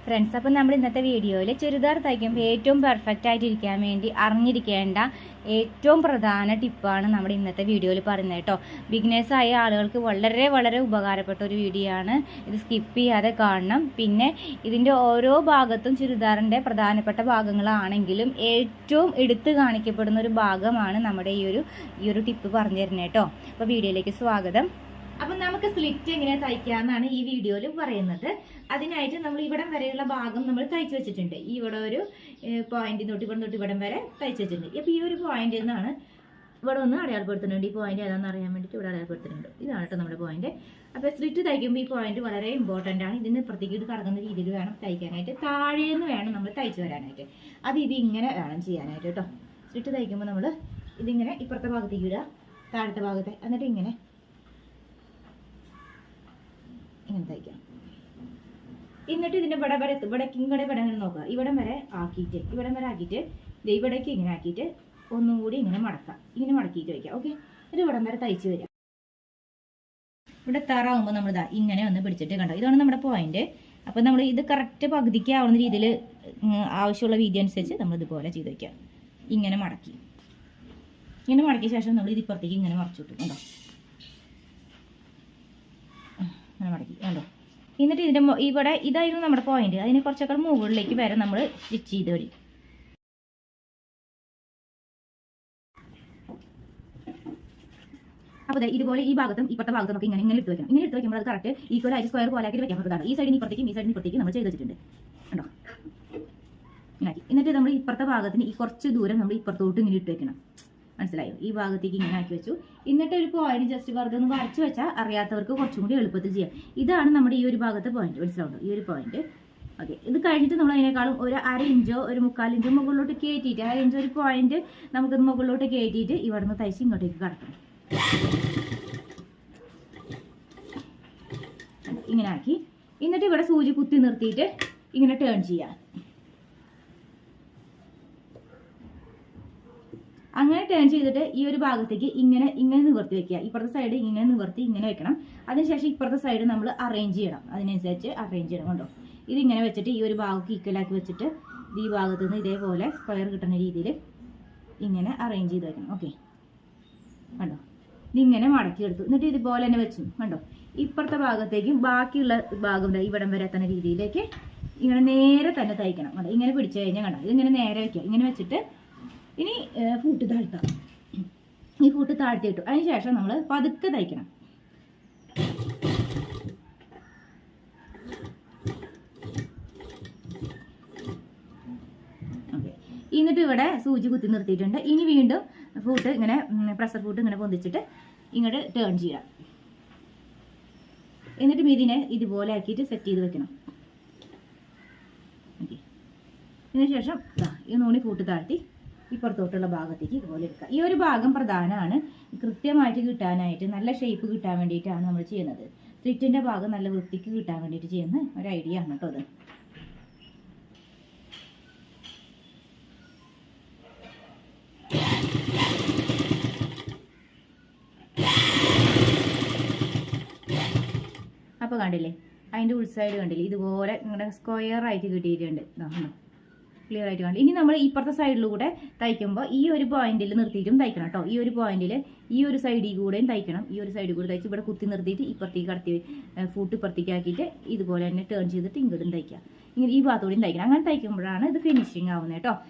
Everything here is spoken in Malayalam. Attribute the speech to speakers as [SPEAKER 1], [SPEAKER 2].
[SPEAKER 1] ഫ്രണ്ട്സ്, അപ്പം നമ്മൾ ഇന്നത്തെ വീഡിയോയിൽ ചുരിദാർ തയ്ക്കുമ്പോൾ ഏറ്റവും പെർഫെക്റ്റ് ആയിട്ടിരിക്കാൻ വേണ്ടി അറിഞ്ഞിരിക്കേണ്ട ഏറ്റവും പ്രധാന ടിപ്പാണ് നമ്മുടെ ഇന്നത്തെ വീഡിയോയിൽ പറയുന്നത് കേട്ടോ. ബിഗിനേഴ്സായ ആളുകൾക്ക് വളരെ വളരെ ഉപകാരപ്പെട്ട ഒരു വീഡിയോ ആണ്. ഇത് സ്കിപ്പ് ചെയ്യാതെ കാണണം. പിന്നെ ഇതിൻ്റെ ഓരോ ഭാഗത്തും ചുരിദാറിൻ്റെ പ്രധാനപ്പെട്ട ഭാഗങ്ങളാണെങ്കിലും ഏറ്റവും എടുത്തു കാണിക്കപ്പെടുന്ന ഒരു ഭാഗമാണ് നമ്മുടെ ഈ ഒരു ടിപ്പ് പറഞ്ഞു തരുന്നത് കേട്ടോ. അപ്പോൾ വീഡിയോയിലേക്ക് സ്വാഗതം. അപ്പം നമുക്ക് സ്ലിറ്റ് എങ്ങനെ തയ്ക്കാമെന്നാണ് ഈ വീഡിയോയിൽ പറയുന്നത്. അതിനായിട്ട് നമ്മൾ ഇവിടം വരെയുള്ള ഭാഗം നമ്മൾ തയ്ച്ചു വെച്ചിട്ടുണ്ട്. ഇവിടെ ഒരു പോയിന്റ് തൊട്ട് ഇവിടം വരെ തയ്ച്ചു വെച്ചിട്ടുണ്ട്. അപ്പോൾ ഈ ഒരു പോയിന്റ് നിന്നാണ് ഇവിടെ ഒന്ന് അടയാളപ്പെടുത്തുന്നുണ്ട്. ഈ പോയിന്റ് ഏതാണെന്ന് അറിയാൻ വേണ്ടിയിട്ട് ഇവിടെ അടയാളപ്പെടുത്തുന്നുണ്ട്. ഇതാണ് കേട്ടോ നമ്മുടെ പോയിന്റ്. അപ്പോൾ സ്ലിറ്റ് തയ്ക്കുമ്പോൾ ഈ പോയിന്റ് വളരെ ഇമ്പോർട്ടൻ്റ് ആണ്. ഇതിന് പ്രത്യേകിച്ച് കറങ്ങുന്ന രീതിയിൽ വേണം തയ്ക്കാനായിട്ട്. താഴേന്ന് വേണം നമ്മൾ തയ്ച്ചു വരാനായിട്ട്. ഇത് ഇങ്ങനെ വേണം ചെയ്യാനായിട്ട് കേട്ടോ. സ്ലിറ്റ് തയ്ക്കുമ്പോൾ നമ്മൾ ഇതിങ്ങനെ ഇപ്പുറത്തെ ഭാഗത്തേക്ക് ഇടുക, താഴത്തെ ഭാഗത്തെ, എന്നിട്ട് ഇങ്ങനെ തയ്ക്കാം. എന്നിട്ട് ഇതിന്റെ ഇവിടെ നോക്കുക. ഇവിടം വരെ ആക്കിയിട്ട് ഇവിടേക്ക് ഇങ്ങനെ ആക്കിയിട്ട് ഒന്നും കൂടി ഇങ്ങനെ മടക്കാം. ഇങ്ങനെ മടക്കിയിട്ട് വയ്ക്കാം. ഓക്കെ, ഇത് ഇവിടം വരെ തയ്ച്ച് വരാം. ഇവിടെ തറാവുമ്പോൾ നമ്മൾ ഇങ്ങനെ ഒന്ന് പിടിച്ചിട്ട് കണ്ടോ, ഇതാണ് നമ്മുടെ പോയിന്റ്. അപ്പൊ നമ്മൾ ഇത് കറക്റ്റ് പകുതിക്ക് ആവുന്ന രീതിയിൽ ആവശ്യമുള്ള വീതി അനുസരിച്ച് നമ്മൾ ഇതുപോലെ ചെയ്ത് വയ്ക്കാം. ഇങ്ങനെ മടക്കിയ ശേഷം നമ്മൾ ഇത് ഇപ്പുറത്തേക്ക് ഇങ്ങനെ മറച്ചിട്ടു കണ്ടോ, മടക്കി കണ്ടോ. എന്നിട്ട് ഇതിന്റെ ഇവിടെ ഇതായിരുന്നു നമ്മുടെ പോയിന്റ്. അതിന് കുറച്ചൊക്കെ മുകളിലേക്ക് വരെ നമ്മൾ സ്റ്റിച്ച് ചെയ്ത് വരും. അപ്പോൾ ഇതുപോലെ ഈ ഭാഗത്തും ഇപ്പുറത്തെ ഭാഗത്തും നമുക്ക് ഇങ്ങനെ എടുത്ത് വെക്കണം. ഇങ്ങനെ എടുത്ത് വെക്കുമ്പോൾ അത് കറക്റ്റ് ഈക്വൽ ആയിട്ട് സ്ക്വയർ പോലെ ആക്കി വെക്കാൻ പറ്റുന്നതാണ്. ഈ സൈഡിന് ഇപ്പുറത്തേക്കും നമ്മൾ ചെയ്ത് വെച്ചിട്ടുണ്ട് കണ്ടോ. എന്നിട്ട് നമ്മൾ ഇപ്പുറത്തെ ഭാഗത്തിന് ഈ കുറച്ച് ദൂരം നമ്മൾ ഇപ്പുറത്തോട്ട് ഇങ്ങനെ ഇട്ട് വെക്കണം. മനസ്സിലായോ? ഈ ഭാഗത്തേക്ക് ഇങ്ങനെ ആക്കി വെച്ചു. എന്നിട്ട് ഒരു പോയിന്റ് ജസ്റ്റ് വെറുതെ ഒന്ന് വരച്ച് വെച്ചാൽ അറിയാത്തവർക്ക് കുറച്ചും കൂടി എളുപ്പത്തിൽ ചെയ്യാം. ഇതാണ് നമ്മുടെ ഈ ഒരു ഭാഗത്തെ പോയിന്റ്. മനസ്സിലാവുണ്ടോ? ഈ ഒരു പോയിന്റ്. ഓക്കെ, ഇത് കഴിഞ്ഞിട്ട് നമ്മൾ അതിനേക്കാളും ഒരു 1/2 ഇഞ്ചോ ഒരു 1/4 ഇഞ്ചോ മുകളിലോട്ട് കയറ്റിയിട്ട് 1/2 ഇഞ്ച് ഒരു പോയിന്റ് നമുക്കിത് മുകളിലോട്ട് കയറ്റിയിട്ട് ഇവിടെ നിന്ന് തയ്ച്ച് ഇങ്ങോട്ടേക്ക് കടക്കണം. ഇങ്ങനെ ആക്കി എന്നിട്ട് ഇവിടെ സൂചി കുത്തി നിർത്തിയിട്ട് ഇങ്ങനെ ടേൺ ചെയ്യാം. അങ്ങനെ ടേൺ ചെയ്തിട്ട് ഈ ഒരു ഭാഗത്തേക്ക് ഇങ്ങനെ നിവർത്തി വെക്കുക. ഇപ്പുറത്തെ സൈഡ് ഇങ്ങനെ നിവർത്തി ഇങ്ങനെ വെക്കണം. അതിനുശേഷം ഇപ്പുറത്തെ സൈഡ് നമ്മൾ അറേഞ്ച് ചെയ്യണം. അതിനനുസരിച്ച് അറേഞ്ച് ചെയ്യണം കണ്ടോ. ഇതിങ്ങനെ വെച്ചിട്ട് ഈ ഒരു ഭാഗം ഈക്വലാക്കി വെച്ചിട്ട് ഈ ഭാഗത്ത് നിന്ന് ഇതേപോലെ സ്ക്വയർ കിട്ടുന്ന രീതിയിൽ ഇങ്ങനെ അറേഞ്ച് ചെയ്ത് വെക്കണം. ഓക്കെ കണ്ടോ, ഇതിങ്ങനെ മടക്കി എടുത്തു. എന്നിട്ട് ഇതുപോലെ തന്നെ വെച്ചു കണ്ടോ. ഇപ്പുറത്തെ ഭാഗത്തേക്കും ബാക്കിയുള്ള ഭാഗം ഇവിടം വരെ എത്തുന്ന രീതിയിലേക്ക് ഇങ്ങനെ നേരെ തന്നെ തയ്ക്കണം കണ്ടോ. ഇങ്ങനെ പിടിച്ചു കഴിഞ്ഞാൽ കണ്ടോ, ഇതിങ്ങനെ നേരെ വെക്കുക. ഇങ്ങനെ വെച്ചിട്ട് ഇനി ഫൂട്ട് താഴ്ത്താം. ഈ ഫൂട്ട് താഴ്ത്തിയിട്ടു. അതിനുശേഷം നമ്മൾ പതുക്കെ തയ്ക്കണം. ഓക്കെ, എന്നിട്ട് ഇവിടെ സൂചി കുത്തി നിർത്തിയിട്ടുണ്ട്. ഇനി വീണ്ടും ഫൂട്ട് ഇങ്ങനെ പ്രഷർ ഫൂട്ട് ഇങ്ങനെ പൊന്തിച്ചിട്ട് ഇങ്ങോട്ട് ടേൺ ചെയ്യാം. എന്നിട്ട് ഇതിനെ ഇതുപോലെ ആക്കിയിട്ട് സെറ്റ് ചെയ്ത് വെക്കണം. ഓക്കെ, ഇതിനുശേഷം ഈ നൂണി ഫൂട്ട് താഴ്ത്തി ഇപ്പുറത്തോട്ടുള്ള ഭാഗത്തേക്ക് ഇതുപോലെ എടുക്കുക. ഈ ഒരു ഭാഗം പ്രധാനമാണ്. കൃത്യമായിട്ട് കിട്ടാനായിട്ട് നല്ല ഷേപ്പ് കിട്ടാൻ വേണ്ടിയിട്ടാണ് നമ്മൾ ചെയ്യുന്നത്. സ്ലിറ്റിന്റെ ഭാഗം നല്ല വൃത്തിക്ക് കിട്ടാൻ വേണ്ടിയിട്ട് ചെയ്യുന്ന ഒരു ഐഡിയ ആണ് കേട്ടോ അത്. അപ്പോൾ കണ്ടില്ലേ, അതിൻ്റെ ഉൾസൈഡ് കണ്ടില്ലേ, ഇതുപോലെ നിങ്ങളുടെ സ്ക്വയർ ആയിട്ട് കിട്ടിയിട്ടുണ്ട്. ക്ലിയർ ആയിട്ട് കണ്ടു. ഇനി നമ്മൾ ഇപ്പുറത്തെ സൈഡിലൂടെ തയ്ക്കുമ്പോൾ ഈ ഒരു പോയിന്റിൽ നിർത്തിയിട്ടും തയ്ക്കണം കേട്ടോ. ഈ ഒരു പോയിന്റിൽ ഈ ഒരു സൈഡിൽ കൂടെയും തയ്ക്കണം. ഈ ഒരു സൈഡിൽ കൂടെ തയ്ച്ച് ഇവിടെ കുത്തി നിർത്തിയിട്ട് ഇപ്പുറത്തേക്ക് കടത്തി ഫൂട്ട് ഇപ്പുറത്തേക്ക് ആക്കിയിട്ട് ഇതുപോലെ തന്നെ ടേൺ ചെയ്തിട്ട് ഇങ്ങോട്ടും തയ്ക്കുക. ഇങ്ങനെ ഈ ഭാഗത്തോടെയും തയ്ക്കണം. അങ്ങനെ തയ്ക്കുമ്പോഴാണ് ഇത് ഫിനിഷിങ് ആവുന്നത് കേട്ടോ.